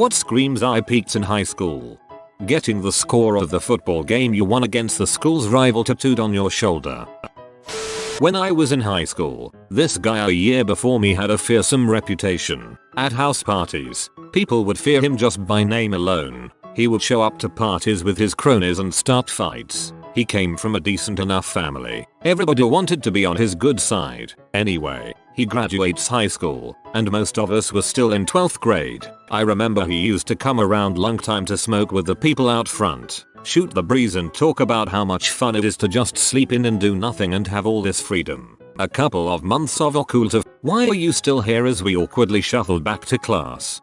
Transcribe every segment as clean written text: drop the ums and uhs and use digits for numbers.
What screams I peaked in high school? Getting the score of the football game you won against the school's rival tattooed on your shoulder. When I was in high school, this guy a year before me had a fearsome reputation. At house parties, people would fear him just by name alone. He would show up to parties with his cronies and start fights. He came from a decent enough family. Everybody wanted to be on his good side. Anyway, he graduates high school, and most of us were still in 12th grade. I remember he used to come around lunchtime to smoke with the people out front, shoot the breeze and talk about how much fun it is to just sleep in and do nothing and have all this freedom. A couple of months of occult of "Why are you still here?" as we awkwardly shuffled back to class.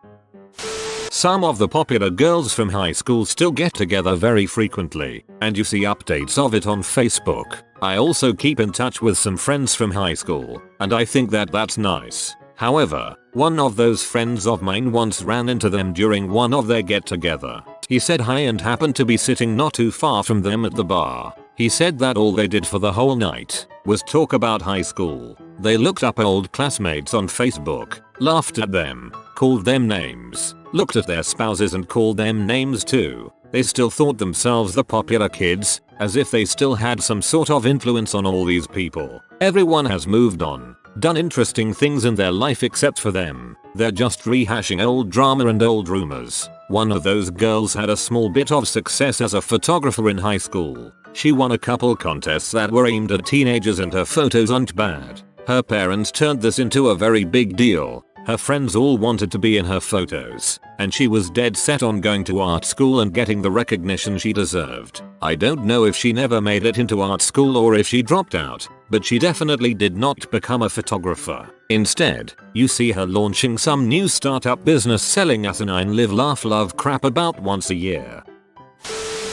Some of the popular girls from high school still get together very frequently, and you see updates of it on Facebook. I also keep in touch with some friends from high school, and I think that that's nice. However, one of those friends of mine once ran into them during one of their get-together. He said hi and happened to be sitting not too far from them at the bar. He said that all they did for the whole night was talk about high school. They looked up old classmates on Facebook, laughed at them, called them names, looked at their spouses and called them names too. They still thought themselves the popular kids, as if they still had some sort of influence on all these people. Everyone has moved on, done interesting things in their life except for them. They're just rehashing old drama and old rumors. One of those girls had a small bit of success as a photographer in high school. She won a couple contests that were aimed at teenagers and her photos aren't bad. Her parents turned this into a very big deal. Her friends all wanted to be in her photos, and she was dead set on going to art school and getting the recognition she deserved. I don't know if she never made it into art school or if she dropped out, but she definitely did not become a photographer. Instead, you see her launching some new startup business selling asinine live laugh love crap about once a year.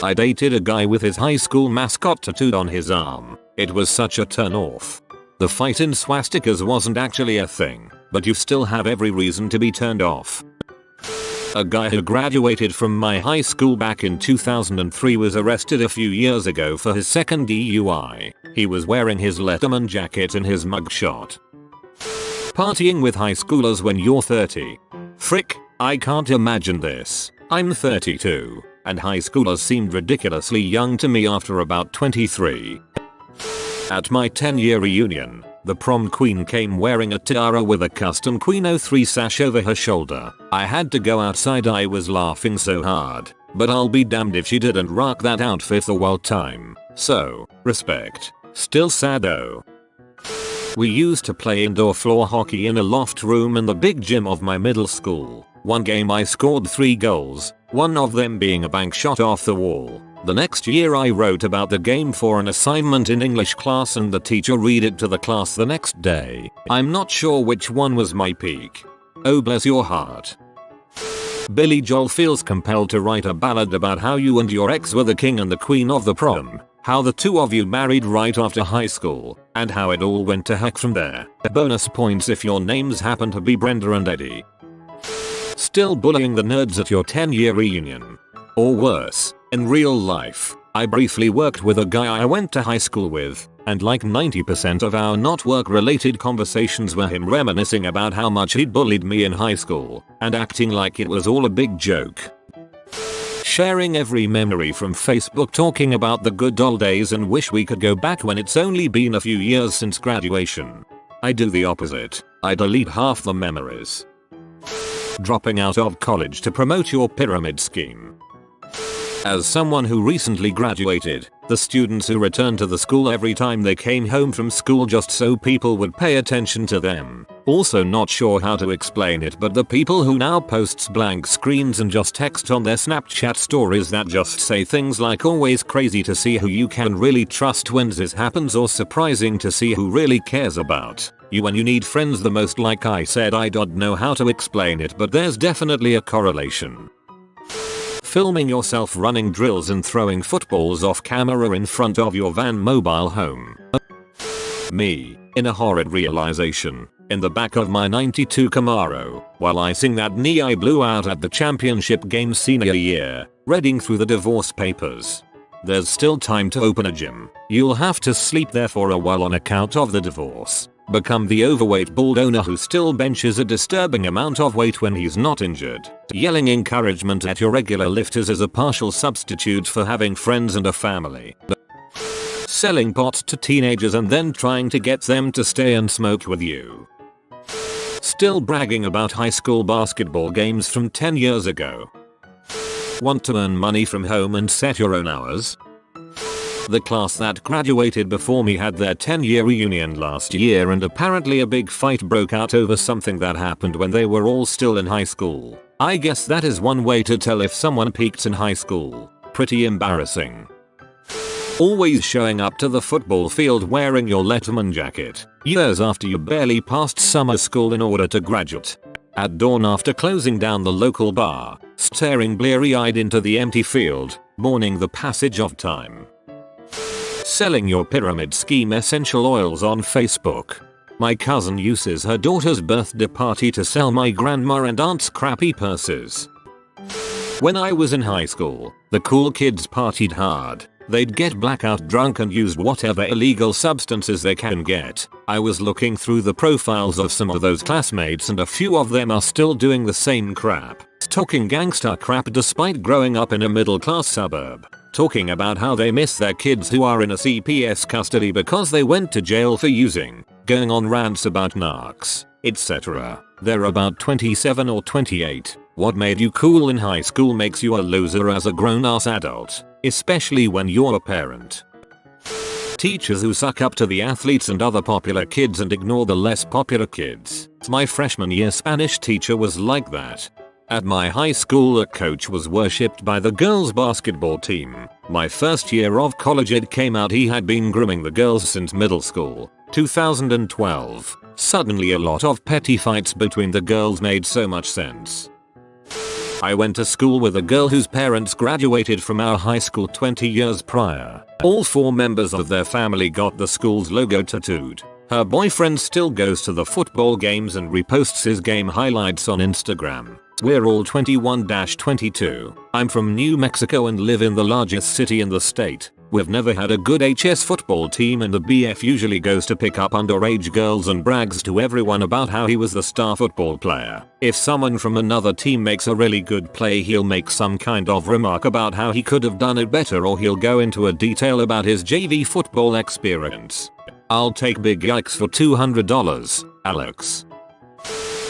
I dated a guy with his high school mascot tattooed on his arm. It was such a turn off. The fight in swastikas wasn't actually a thing, but you still have every reason to be turned off. A guy who graduated from my high school back in 2003 was arrested a few years ago for his second DUI. He was wearing his Letterman jacket in his mugshot. Partying with high schoolers when you're 30. Frick, I can't imagine this. I'm 32, and high schoolers seemed ridiculously young to me after about 23. At my 10-year reunion, the prom queen came wearing a tiara with a custom Queen 03 sash over her shoulder. I had to go outside, I was laughing so hard, but I'll be damned if she didn't rock that outfit the whole time. So, respect. Still sad though. We used to play indoor floor hockey in a loft room in the big gym of my middle school. One game I scored 3 goals, one of them being a bank shot off the wall. The next year I wrote about the game for an assignment in English class and the teacher read it to the class the next day. I'm not sure which one was my peak. Oh bless your heart. Billy Joel feels compelled to write a ballad about how you and your ex were the king and the queen of the prom, how the two of you married right after high school, and how it all went to heck from there. Bonus points if your names happen to be Brenda and Eddie. Still bullying the nerds at your 10-year reunion. Or worse, in real life, I briefly worked with a guy I went to high school with, and like 90% of our not work related conversations were him reminiscing about how much he'd bullied me in high school, and acting like it was all a big joke. Sharing every memory from Facebook, talking about the good old days and wish we could go back when it's only been a few years since graduation. I do the opposite. I delete half the memories. Dropping out of college to promote your pyramid scheme. As someone who recently graduated, the students who returned to the school every time they came home from school just so people would pay attention to them. Also not sure how to explain it, but the people who now posts blank screens and just text on their Snapchat stories that just say things like always crazy to see who you can really trust when this happens or surprising to see who really cares about you when you need friends the most. Like I said, I don't know how to explain it, but there's definitely a correlation. Filming yourself running drills and throwing footballs off camera in front of your van mobile home. Me, in a horrid realization, in the back of my 92 Camaro, while icing that knee I blew out at the championship game senior year, reading through the divorce papers. There's still time to open a gym. You'll have to sleep there for a while on account of the divorce. Become the overweight bald owner who still benches a disturbing amount of weight when he's not injured. Yelling encouragement at your regular lifters is a partial substitute for having friends and a family. Selling pot to teenagers and then trying to get them to stay and smoke with you. Still bragging about high school basketball games from 10 years ago. Want to earn money from home and set your own hours? The class that graduated before me had their 10-year reunion last year and apparently a big fight broke out over something that happened when they were all still in high school. I guess that is one way to tell if someone peaked in high school. Pretty embarrassing. Always showing up to the football field wearing your Letterman jacket, years after you barely passed summer school in order to graduate. At dawn after closing down the local bar, staring bleary-eyed into the empty field, mourning the passage of time. Selling your pyramid scheme essential oils on Facebook. My cousin uses her daughter's birthday party to sell my grandma and aunt's crappy purses. When I was in high school, the cool kids partied hard. They'd get blackout drunk and use whatever illegal substances they can get. I was looking through the profiles of some of those classmates and a few of them are still doing the same crap. Talking gangsta crap despite growing up in a middle class suburb. Talking about how they miss their kids who are in a CPS custody because they went to jail for using. Going on rants about narcs, etc. They're about 27 or 28. What made you cool in high school makes you a loser as a grown-ass adult, especially when you're a parent. Teachers who suck up to the athletes and other popular kids and ignore the less popular kids. My freshman year Spanish teacher was like that. At my high school a coach was worshipped by the girls basketball team. My first year of college it came out he had been grooming the girls since middle school. 2012. Suddenly a lot of petty fights between the girls made so much sense. I went to school with a girl whose parents graduated from our high school 20 years prior. All 4 members of their family got the school's logo tattooed. Her boyfriend still goes to the football games and reposts his game highlights on Instagram. We're all 21-22. I'm from New Mexico and live in the largest city in the state. We've never had a good HS football team and the BF usually goes to pick up underage girls and brags to everyone about how he was the star football player. If someone from another team makes a really good play he'll make some kind of remark about how he could have done it better or he'll go into a detail about his JV football experience. I'll take big yikes for $200, Alex.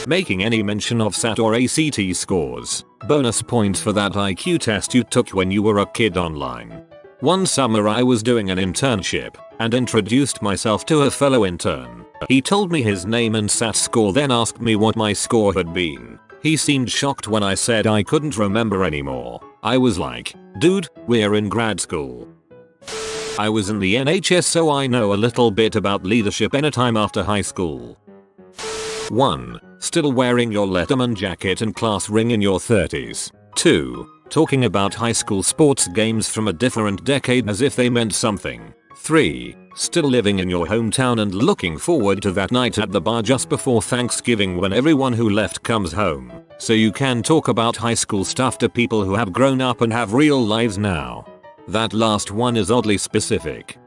Making any mention of SAT or ACT scores. Bonus points for that IQ test you took when you were a kid online. One summer I was doing an internship and introduced myself to a fellow intern. He told me his name and SAT score then asked me what my score had been. He seemed shocked when I said I couldn't remember anymore. I was like, dude, we're in grad school. I was in the NHS so I know a little bit about leadership anytime after high school. 1. Still wearing your Letterman jacket and class ring in your 30s. 2. Talking about high school sports games from a different decade as if they meant something. 3. Still living in your hometown and looking forward to that night at the bar just before Thanksgiving when everyone who left comes home. So you can talk about high school stuff to people who have grown up and have real lives now. That last one is oddly specific.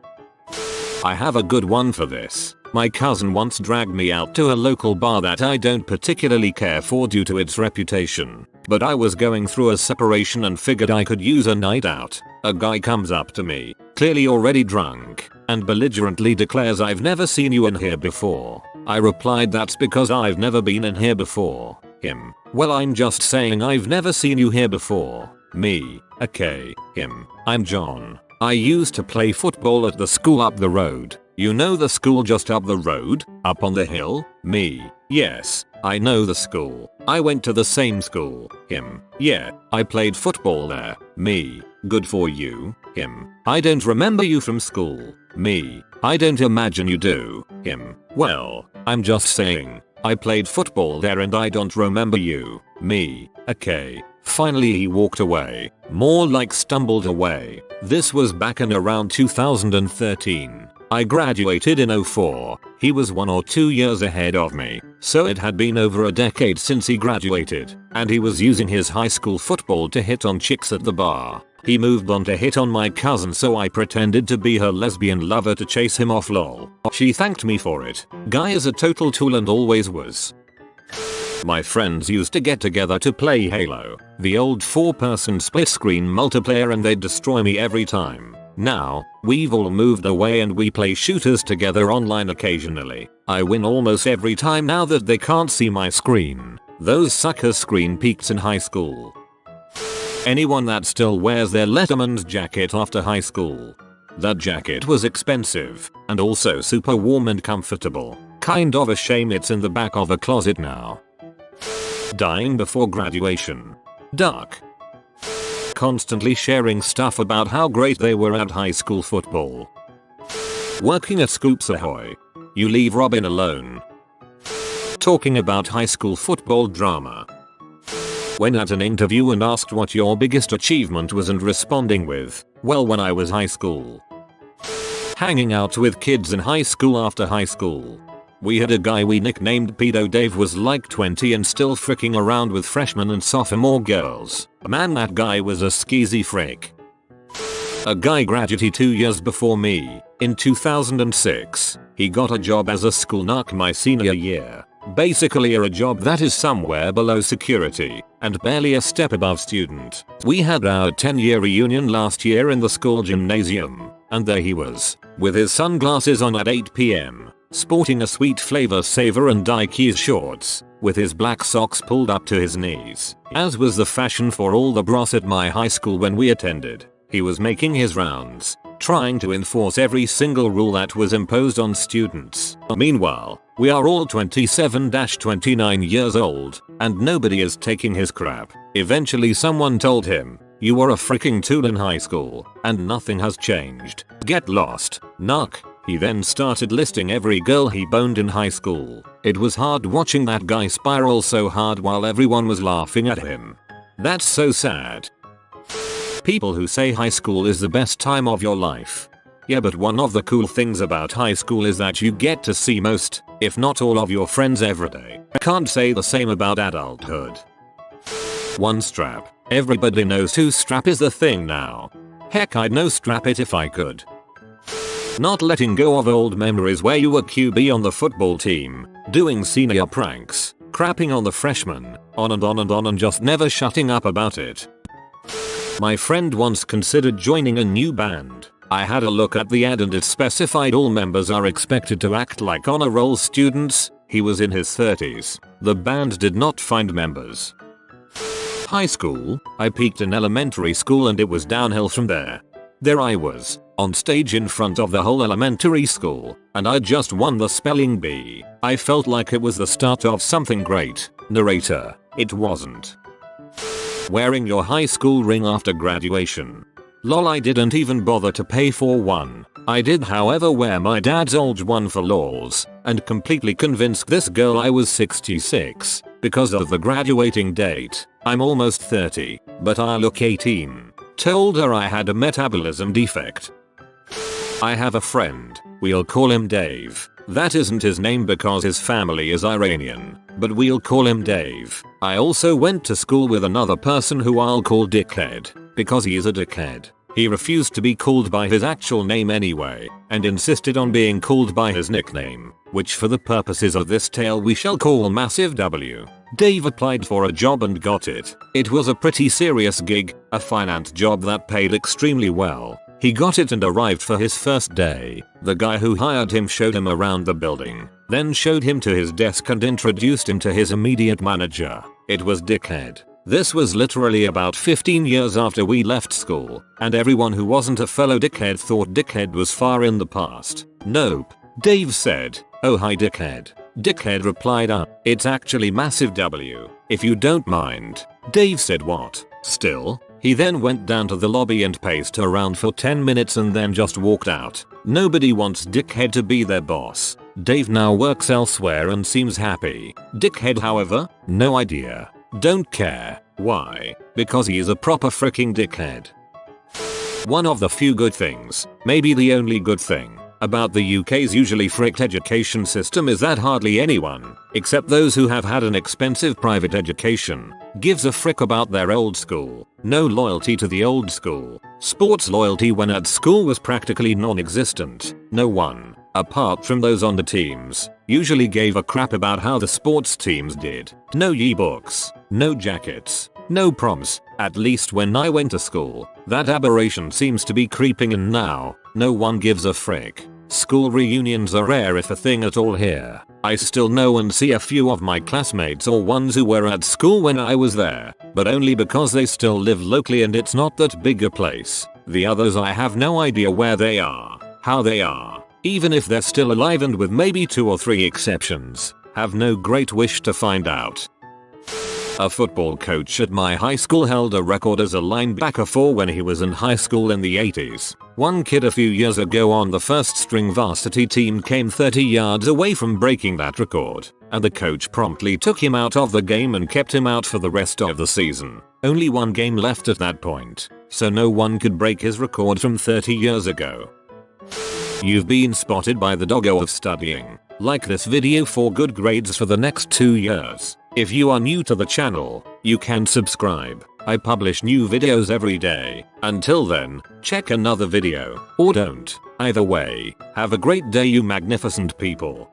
I have a good one for this. My cousin once dragged me out to a local bar that I don't particularly care for due to its reputation. But I was going through a separation and figured I could use a night out. A guy comes up to me, clearly already drunk, and belligerently declares I've never seen you in here before. I replied that's because I've never been in here before. Him. Well I'm just saying I've never seen you here before. Me. Okay. Him. I'm John. I used to play football at the school up the road. You know the school just up the road? Up on the hill? Me. Yes. I know the school. I went to the same school. Him. Yeah. I played football there. Me. Good for you. Him. I don't remember you from school. Me. I don't imagine you do. Him. Well, I'm just saying. I played football there and I don't remember you. Me. Okay. Finally he walked away. More like stumbled away. This was back in around 2013. I graduated in 04. He was 1 or 2 years ahead of me, so it had been over a decade since he graduated, and he was using his high school football to hit on chicks at the bar. He moved on to hit on my cousin, so I pretended to be her lesbian lover to chase him off, lol. She thanked me for it. Guy is a total tool and always was. My friends used to get together to play Halo, the old 4-person split screen multiplayer, and they'd destroy me every time. Now, we've all moved away and we play shooters together online occasionally. I win almost every time now that they can't see my screen. Those suckers screen peeked in high school. Anyone that still wears their Letterman's jacket after high school. That jacket was expensive, and also super warm and comfortable. Kind of a shame it's in the back of a closet now. Dying before graduation. Dark. Constantly sharing stuff about how great they were at high school football. Working at Scoops Ahoy. You leave Robin alone. Talking about high school football drama. When at an interview and asked what your biggest achievement was and responding with, well, when I was high school. Hanging out with kids in high school after high school. We had a guy we nicknamed Pedo Dave, was like 20 and still fricking around with freshman and sophomore girls. Man, that guy was a skeezy freak. A guy graduated 2 years before me. In 2006, he got a job as a school narc my senior year. Basically a job that is somewhere below security and barely a step above student. We had our 10-year reunion last year in the school gymnasium, and there he was, with his sunglasses on at 8 PM. Sporting a sweet flavor saver and Dickies shorts, with his black socks pulled up to his knees, as was the fashion for all the bros at my high school when we attended. He was making his rounds, trying to enforce every single rule that was imposed on students. Meanwhile, we are all 27-29 years old, and nobody is taking his crap. Eventually someone told him, "You were a freaking tool in high school, and nothing has changed. Get lost, narc." He then started listing every girl he boned in high school. It was hard watching that guy spiral so hard while everyone was laughing at him. That's so sad. People who say high school is the best time of your life. Yeah, but one of the cool things about high school is that you get to see most, if not all, of your friends every day. Can't say the same about adulthood. One strap. Everybody knows who strap is the thing now. Heck, I'd no strap it if I could. Not letting go of old memories where you were QB on the football team, doing senior pranks, crapping on the freshmen, on and on and on, and just never shutting up about it. My friend once considered joining a new band. I had a look at the ad and it specified all members are expected to act like honor roll students. He was in his 30s. The band did not find members. High school. I peaked in elementary school and it was downhill from there. There I was, on stage in front of the whole elementary school, and I just won the spelling bee. I felt like it was the start of something great. Narrator. It wasn't. Wearing your high school ring after graduation. Lol, I didn't even bother to pay for one. I did however wear my dad's old one for lols, and completely convinced this girl I was 66, because of the graduating date. I'm almost 30, but I look 18. Told her I had a metabolism defect. I have a friend, we'll call him Dave. That isn't his name because his family is Iranian, but we'll call him Dave. I also went to school with another person who I'll call Dickhead, because he is a dickhead. He refused to be called by his actual name anyway, and insisted on being called by his nickname, which for the purposes of this tale we shall call Massive W. Dave applied for a job and got it. It was a pretty serious gig, a finance job that paid extremely well. He got it and arrived for his first day. The guy who hired him showed him around the building, then showed him to his desk and introduced him to his immediate manager. It was Dickhead. This was literally about 15 years after we left school, and everyone who wasn't a fellow dickhead thought Dickhead was far in the past. Nope. Dave said, "Oh hi Dickhead." Dickhead replied, "It's actually Massive W, if you don't mind." Dave said, "What?" Still, he then went down to the lobby and paced around for 10 minutes and then just walked out. Nobody wants Dickhead to be their boss. Dave now works elsewhere and seems happy. Dickhead, however, no idea. Don't care. Why? Because he is a proper freaking dickhead. One of the few good things, maybe the only good thing, about the UK's usually fricked education system is that hardly anyone, except those who have had an expensive private education, gives a frick about their old school. No loyalty to the old school. Sports loyalty when at school was practically non-existent. No one, apart from those on the teams, usually gave a crap about how the sports teams did. No yearbooks, no jackets, no proms, at least when I went to school. That aberration seems to be creeping in now. No one gives a frick. School reunions are rare if a thing at all here. I still know and see a few of my classmates or ones who were at school when I was there, but only because they still live locally and it's not that big a place. The others I have no idea where they are, how they are, even if they're still alive, and with maybe 2 or 3 exceptions, have no great wish to find out. A football coach at my high school held a record as a linebacker for when he was in high school in the 80s. One kid a few years ago on the first string varsity team came 30 yards away from breaking that record, and the coach promptly took him out of the game and kept him out for the rest of the season. Only one game left at that point, so no one could break his record from 30 years ago. You've been spotted by the doggo of studying. Like this video for good grades for the next 2 years. If you are new to the channel, you can subscribe. I publish new videos every day. Until then, check another video, or don't. Either way, have a great day you magnificent people.